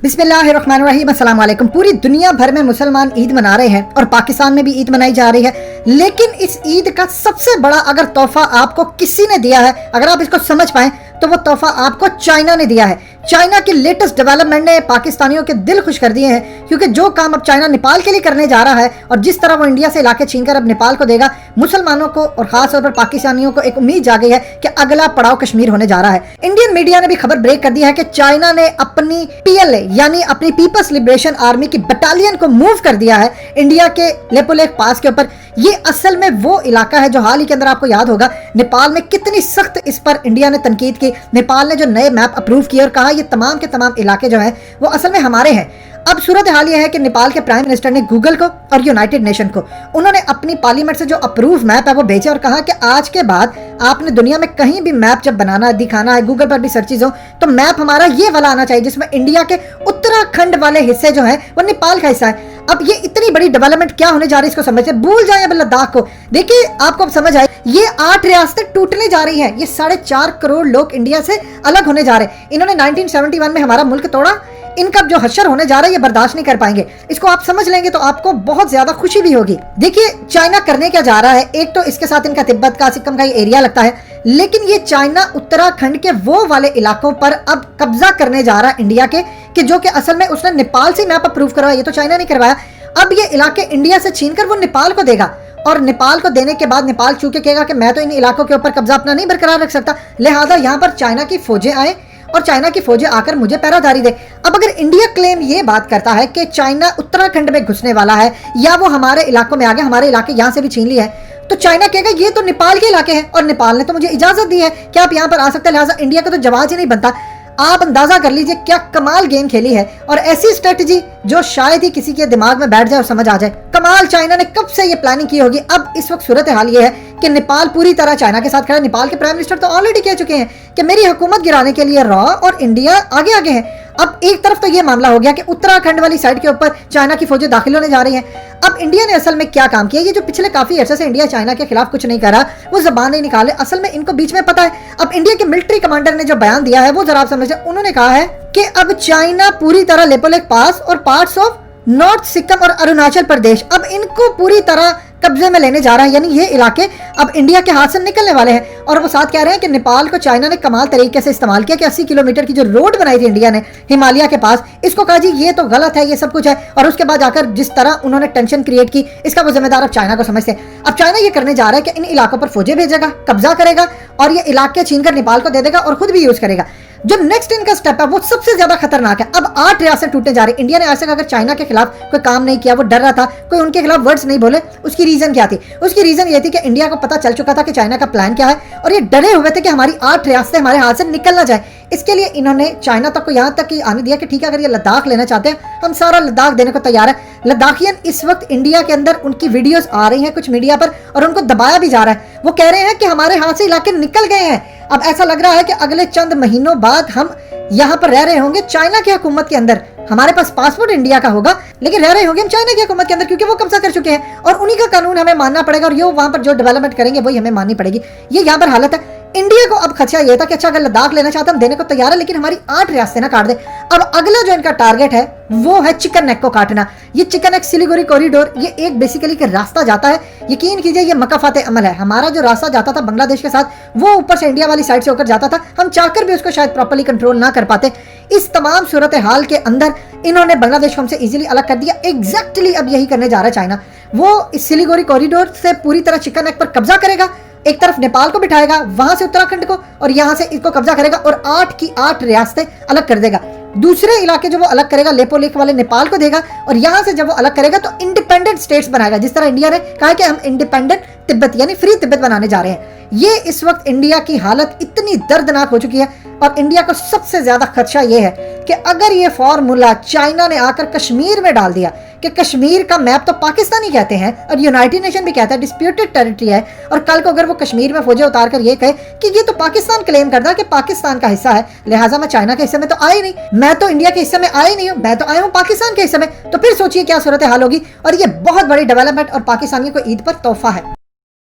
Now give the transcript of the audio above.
बिस्मिल्लाहिर्रहमानिर्रहीम, अस्सलाम वालेकुम। पूरी दुनिया भर में मुसलमान ईद मना रहे हैं और पाकिस्तान में भी ईद मनाई जा रही है। लेकिन इस ईद का सबसे बड़ा अगर तोहफा आपको किसी ने दिया है, अगर आप इसको समझ पाए तो वो तोहफा आपको चाइना ने दिया है। चाइना की लेटेस्ट डेवलपमेंट ने पाकिस्तानियों के दिल खुश कर दिए हैं, क्योंकि जो काम अब चाइना नेपाल के लिए करने जा रहा है और जिस तरह वो इंडिया से इलाके छीनकर अब नेपाल को देगा, मुसलमानों को और खास तौर पर पाकिस्तानियों को एक उम्मीद जागी है कि अगला पड़ाव कश्मीर होने जा रहा है। इंडियन मीडिया ने भी खबर ब्रेक कर दी है कि चाइना ने अपनी PLA यानी अपनी पीपल्स लिबरेशन आर्मी की बटालियन को मूव कर दिया है इंडिया के लेपोलेख पास के ऊपर। ये असल में वो इलाका है जो हाल ही के अंदर आपको याद होगा नेपाल में कितनी सख्त इस पर इंडिया ने तनकीद की। नेपाल ने जो नए मैप अप्रूव किए और कहा ये तमाम के तमाम इलाके जो हैं वो असल में हमारे हैं। अब सूरत हाल ये है कि नेपाल के प्राइम मिनिस्टर ने गूगल को और यूनाइटेड नेशन को उन्होंने अपनी पार्लियामेंट से जो अप्रूव मैप है वो भेजा और कहा कि आज के बाद आपने दुनिया में कहीं भी मैप जब बनाना दिखाना है, गूगल पर भी सर्चेज हो, तो मैप हमारा ये वाला आना चाहिए जिसमें इंडिया के उत्तराखंड वाले हिस्से जो है वो नेपाल का हिस्सा है। अब ये इतनी बड़ी डेवलपमेंट क्या होने जा रही है इसको समझे, भूल जाए अब लद्दाख को। देखिए आपको अब समझ आए, ये 8 रियासतें टूटने जा रही है। ये 4.5 करोड़ लोग इंडिया से अलग होने जा रहे हैं। इन्होंने 1971 में हमारा मुल्क तोड़ा, इनका जो हश्र होने जा रहा है ये बर्दाश्त नहीं कर पाएंगे। इसको आप समझ लेंगे तो आपको बहुत ज्यादा खुशी भी होगी। देखिए चाइना करने क्या जा रहा है, एक तो इसके साथ इनका तिब्बत का सिक्किम का ये एरिया लगता है, लेकिन ये चाइना उत्तराखंड के वो वाले इलाकों पर अब कब्जा करने जा रहा है इंडिया के, कि जो कि असल में उसने नेपाल से मैप अप्रूव करवाया, ये तो चाइना ने करवाया। अब ये इलाके इंडिया से छीनकर वो नेपाल को देगा और नेपाल को देने के बाद नेपाल चूंकि कहेगा कि मैं तो इन इलाकों के ऊपर कब्जा अपना नहीं बरकरार रख सकता, लिहाजा यहाँ पर चाइना की फौजें आए और चाइना की फौजें आकर मुझे पहरादारी दे। अब अगर इंडिया क्लेम ये बात करता है कि चाइना उत्तराखंड में घुसने वाला है या वो हमारे इलाकों में आ गया, हमारे इलाके यहाँ से भी छीन लिए है, तो चाइना कहेगा ये तो नेपाल के इलाके हैं और नेपाल ने तो मुझे इजाजत दी है कि आप यहाँ पर आ सकते हैं, लिहाजा इंडिया का तो जवाब ही नहीं बनता। आप अंदाजा कर लीजिए क्या कमाल गेम खेली है और ऐसी स्ट्रेटजी जो शायद ही किसी के दिमाग में बैठ जाए और समझ आ जाए। कमाल चाइना ने कब से ये प्लानिंग की होगी। अब इस वक्त सूरत हाल ये है कि नेपाल पूरी तरह चाइना के साथ खड़ा है। नेपाल के प्राइम मिनिस्टर तो ऑलरेडी कह चुके हैं कि मेरी हुकूमत गिराने के लिए रॉ और इंडिया आगे आगे है। अब एक तरफ तो ये मामला हो गया कि उत्तराखंड वाली साइड के ऊपर चाइना की फौजें दाखिल होने जा रही हैं। अब इंडिया ने असल में क्या काम किया, ये जो पिछले काफी अर्से से इंडिया चाइना के खिलाफ कुछ नहीं करा, वो जबान नहीं निकाले, असल में इनको बीच में पता है। अब इंडिया के मिलिट्री कमांडर ने जो बयान दिया है वो जरा आप समझे, उन्होंने कहा है कि अब चाइना पूरी तरह लेपोलेख पास और पार्ट्स ऑफ नॉर्थ सिक्किम और अरुणाचल प्रदेश अब इनको पूरी तरह कब्जे में लेने जा रहा है, यानी ये इलाके अब इंडिया के हाथ से निकलने वाले हैं। और वो साथ कह रहे हैं कि नेपाल को चाइना ने कमाल तरीके से इस्तेमाल किया कि 80 किलोमीटर की जो रोड बनाई थी इंडिया ने हिमालय के पास, इसको कहा जी ये तो गलत है, ये सब कुछ है, और उसके बाद आकर जिस तरह उन्होंने टेंशन क्रिएट की, इसका वो जिम्मेदार अब चाइना को समझते हैं। अब चाइना ये करने जा रहा है कि इन इलाकों पर फौजें भेजेगा, कब्जा करेगा और ये इलाके छीनकर नेपाल को दे देगा और खुद भी यूज करेगा। जो नेक्स्ट इनका स्टेप है वो सबसे ज्यादा खतरनाक है। अब 8 रियासतें टूटने जा रही है। इंडिया ने आज तक अगर चाइना के खिलाफ कोई काम नहीं किया, वो डर रहा था, कोई उनके खिलाफ वर्ड्स नहीं बोले, उसकी रीजन क्या थी? उसकी रीजन ये थी कि इंडिया को पता चल चुका था कि चाइना का प्लान क्या है और ये डरे हुए थे कि हमारी 8 रियासतें हमारे हाथ से निकल ना जाए। इसके लिए इन्होंने चाइना तक को यहाँ तक कि आने दिया कि ठीक है अगर ये लद्दाख लेना चाहते हैं हम सारा लद्दाख देने को तैयार है। लद्दाखियन इस वक्त इंडिया के अंदर उनकी वीडियोस आ रही हैं कुछ मीडिया पर और उनको दबाया भी जा रहा है। वो कह रहे हैं कि हमारे हाथ से इलाके निकल गए हैं। अब ऐसा लग रहा है कि अगले चंद महीनों बाद हम यहाँ पर रह रहे होंगे चाइना की हुकूमत के अंदर। हमारे पास पासपोर्ट इंडिया का होगा लेकिन रह रहे होंगे हम चाइना की हुकूमत के अंदर, क्योंकि वो कब्जा कर चुके हैं और उन्हीं का कानून हमें मानना पड़ेगा और ये वहां पर जो डेवलपमेंट करेंगे वही हमें माननी पड़ेगी। ये यहाँ पर हालत है। इंडिया को अब खदशा ये था कि अच्छा अगर लद्दाख लेना चाहते हम देने को तैयार है, लेकिन हमारी 8 रियासतें ना काट दे। अब अगला जो इनका टारगेट है वो है चिकन नेक को काटना। ये चिकन नेक सिलीगुड़ी कॉरिडोर, ये एक बेसिकली के रास्ता जाता है, यकीन कीजिए ये मकाफाते अमल है। हमारा जो रास्ता जाता था बांग्लादेश के साथ वो ऊपर से इंडिया वाली साइड से होकर जाता था, हम चाहकर भी उसको शायद प्रॉपर्ली कंट्रोल ना कर पाते। इस तमाम सूरत हाल के अंदर इन्होंने बांग्लादेश को हमसे इजीली अलग कर दिया। एग्जैक्टली अब यही करने जा रहा है चाइना। वो इस सिलीगुड़ी कॉरिडोर से पूरी तरह चिकन नेक पर कब्जा करेगा, एक तरफ नेपाल को बिठाएगा, वहां से उत्तराखंड को और यहां से इसको कब्जा करेगा और 8 की 8 रियासतें अलग कर देगा। दूसरे इलाके जो वो अलग करेगा लेपोलेख वाले नेपाल को देगा और यहां से जब वो अलग करेगा तो इंडिपेंडेंट स्टेट्स बनाएगा, जिस तरह इंडिया ने कहा कि हम इंडिपेंडेंट तिब्बत यानी फ्री तिब्बत बनाने जा रहे हैं। ये इस वक्त इंडिया की हालत इतनी दर्दनाक हो चुकी है और इंडिया को सबसे ज्यादा खदशा ये है कि अगर ये फॉर्मूला चाइना ने आकर कश्मीर में डाल दिया कि कश्मीर का मैप तो पाकिस्तान ही कहते हैं और यूनाइटेड नेशन भी कहता है डिस्प्यूटेड टेरिटरी है, और कल को अगर वो कश्मीर में फौजें उतार कर ये कहे कि ये तो पाकिस्तान क्लेम करता है कि पाकिस्तान का हिस्सा है, लिहाजा मैं चाइना के हिस्से में तो आई नहीं, मैं तो इंडिया के हिस्से में आई नहीं हूँ, मैं तो आया हूँ पाकिस्तान के हिस्से में, तो फिर सोचिए क्या सूरत हाल होगी। और ये बहुत बड़ी डेवलपमेंट और पाकिस्तानियों को ईद पर तोहफा है।